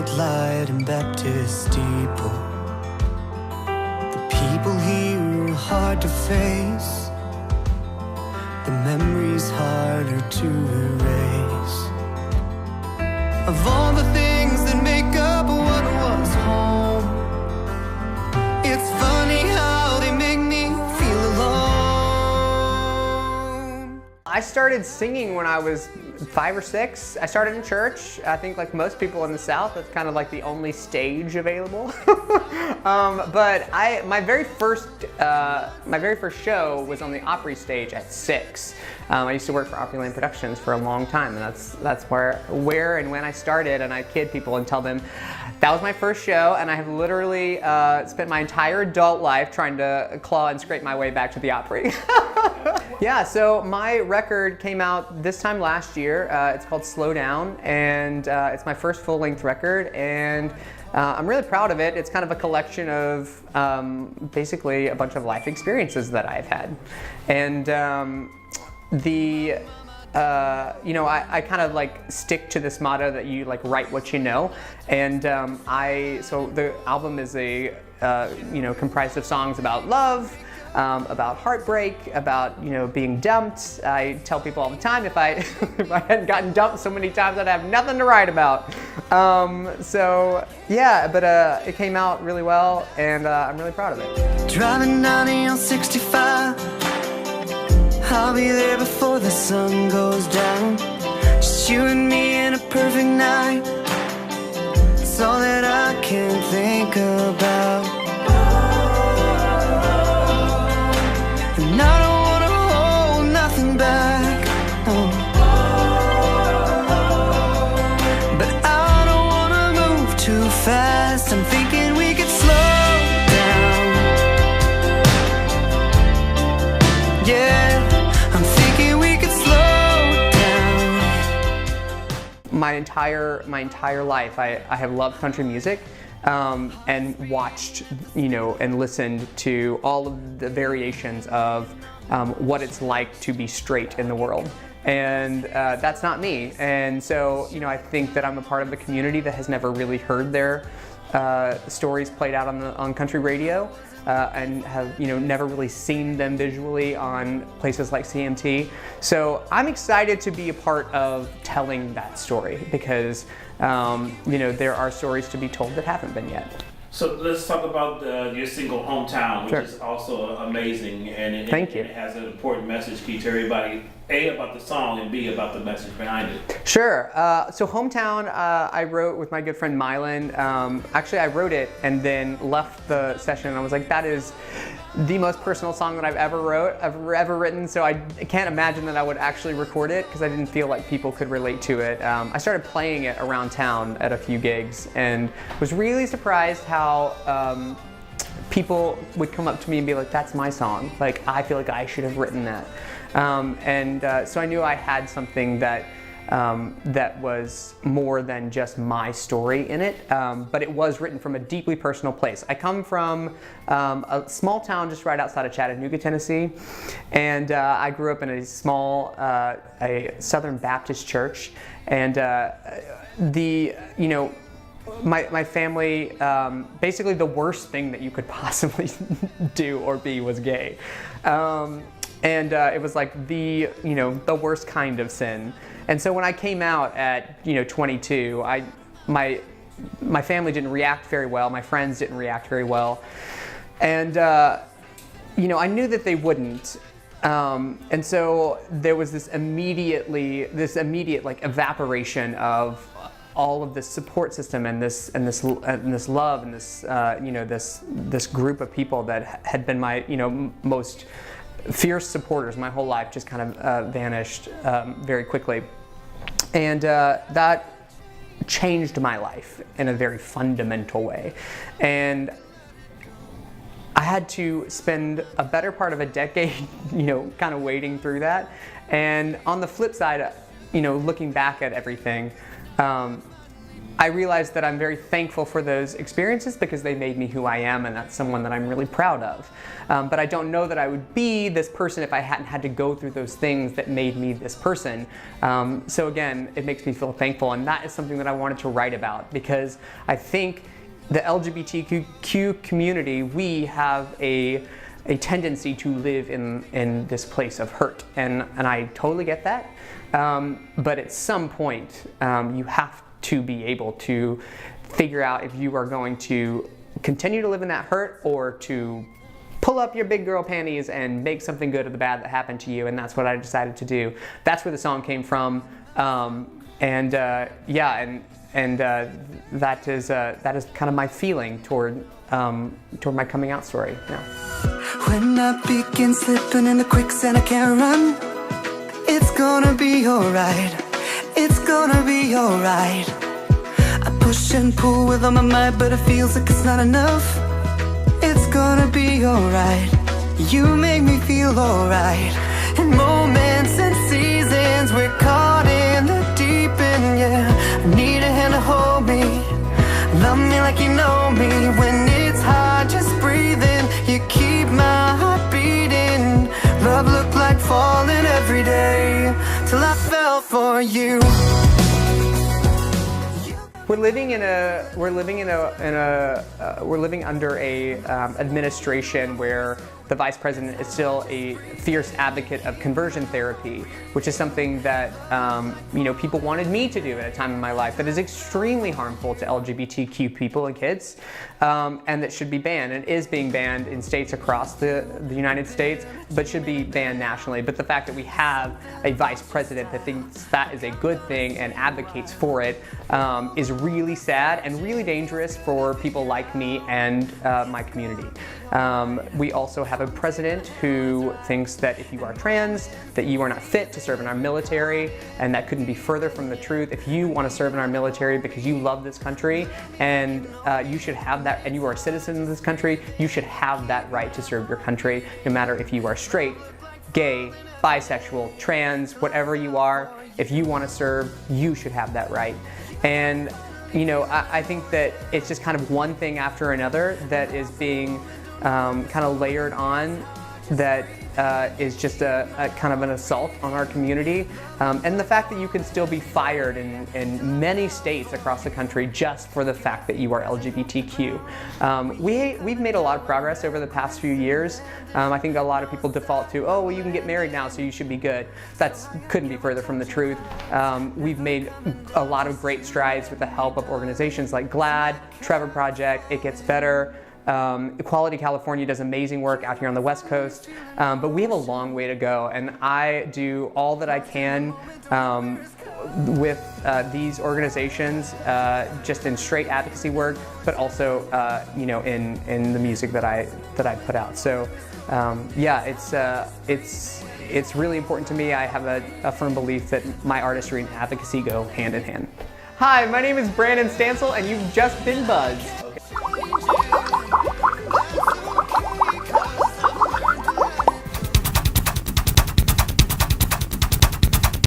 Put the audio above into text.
red light and Baptist steeple. The people here are hard to face, the memories harder to erase. Of all the things that make up what was home, it's funny how they make me feel alone. I started singing when I was 5 or 6. I started in church. I think like most people in the South, that's kind of like the only stage available. But my very first show was on the Opry stage at 6. I used to work for Opryland Productions for a long time, and that's where and when I started. And I kid people and tell them that was my first show, and I have literally spent my entire adult life trying to claw and scrape my way back to the Opry. Yeah, so my record came out this time last year. It's called Slow Down, and it's my first full-length record, and I'm really proud of it. It's kind of a collection of basically a bunch of life experiences that I've had. And I kind of like stick to this motto that you like write what you know. And so the album is comprised of songs about love, about heartbreak, about being dumped. I tell people all the time if I hadn't gotten dumped so many times, I'd have nothing to write about. So yeah, but it came out really well, and I'm really proud of it. Driving 90 on 65, I'll be there before the sun goes down. Just you and me in a perfect night. It's all that I can think about. And I don't wanna hold nothing back, no. But I don't wanna move too fast. I'm thinking we could slow down. Yeah, I'm thinking we could slow down. My entire life, I have loved country music. And watched, and listened to all of the variations of what it's like to be straight in the world. And that's not me. And so, I think that I'm a part of the community that has never really heard their stories played out on country radio, and have, never really seen them visually on places like CMT. So I'm excited to be a part of telling that story because there are stories to be told that haven't been yet. So let's talk about your single Hometown, which Sure. is also amazing, and Thank you. It has an important message key to everybody, A, about the song, and B, about the message behind it. Sure. So Hometown, I wrote with my good friend Mylan. Actually, I wrote it and then left the session, and I was like, that is the most personal song that I've ever written, so I can't imagine that I would actually record it because I didn't feel like people could relate to it. I started playing it around town at a few gigs and was really surprised how people would come up to me and be like, that's my song. Like, I feel like I should have written that. So I knew I had something that was more than just my story in it, but it was written from a deeply personal place. I come from a small town just right outside of Chattanooga, Tennessee, and I grew up in a small a Southern Baptist church, and my family, basically the worst thing that you could possibly do or be was gay. And it was like the worst kind of sin. And so when I came out at 22, my family didn't react very well. My friends didn't react very well, and I knew that they wouldn't. And so there was this immediate like evaporation of all of this support system and this love and this group of people that had been my most fierce supporters my whole life just kind of vanished very quickly. And that changed my life in a very fundamental way. And I had to spend a better part of a decade, kind of wading through that. And on the flip side, looking back at everything, I realized that I'm very thankful for those experiences because they made me who I am, and that's someone that I'm really proud of. But I don't know that I would be this person if I hadn't had to go through those things that made me this person. So again, it makes me feel thankful, and that is something that I wanted to write about because I think the LGBTQ community, we have a tendency to live in this place of hurt, and I totally get that. But at some point, you have to be able to figure out if you are going to continue to live in that hurt or to pull up your big girl panties and make something good of the bad that happened to you, and that's what I decided to do. That's where the song came from, that is kind of my feeling toward my coming out story. Yeah. When I begin slipping in the quicksand, I can't run. It's gonna be alright. It's gonna be alright. I push and pull with all my might, but it feels like it's not enough. It's gonna be alright. You make me feel alright. In moments and seasons, we're caught in the deep end, yeah. I need a hand to hold me. Love me like you know me. When it's hard, just breathe in. You keep my heart beating. Love looked like falling every day till I fell for you. We're living under a administration where the vice president is still a fierce advocate of conversion therapy, which is something that people wanted me to do at a time in my life that is extremely harmful to LGBTQ people and kids, and that should be banned, and is being banned in states across the United States, but should be banned nationally. But the fact that we have a vice president that thinks that is a good thing and advocates for it is really sad and really dangerous for people like me and my community. We also have a president who thinks that if you are trans, that you are not fit to serve in our military, and that couldn't be further from the truth. If you want to serve in our military because you love this country and you should have that, and you are a citizen of this country, you should have that right to serve your country, no matter if you are straight, gay, bisexual, trans, whatever you are. If you want to serve, you should have that right. And I think that it's just kind of one thing after another that is being kind of layered on that is just a kind of an assault on our community. And the fact that you can still be fired in many states across the country just for the fact that you are LGBTQ. We've made a lot of progress over the past few years. I think a lot of people default to, oh, well, you can get married now, so you should be good. That couldn't be further from the truth. We've made a lot of great strides with the help of organizations like GLAAD, Trevor Project, It Gets Better. Equality California does amazing work out here on the West Coast, but we have a long way to go, and I do all that I can with these organizations, just in straight advocacy work, but also in the music that I put out. So it's really important to me. I have a firm belief that my artistry and advocacy go hand in hand. Hi, my name is Brandon Stansell, and you've just been buzzed.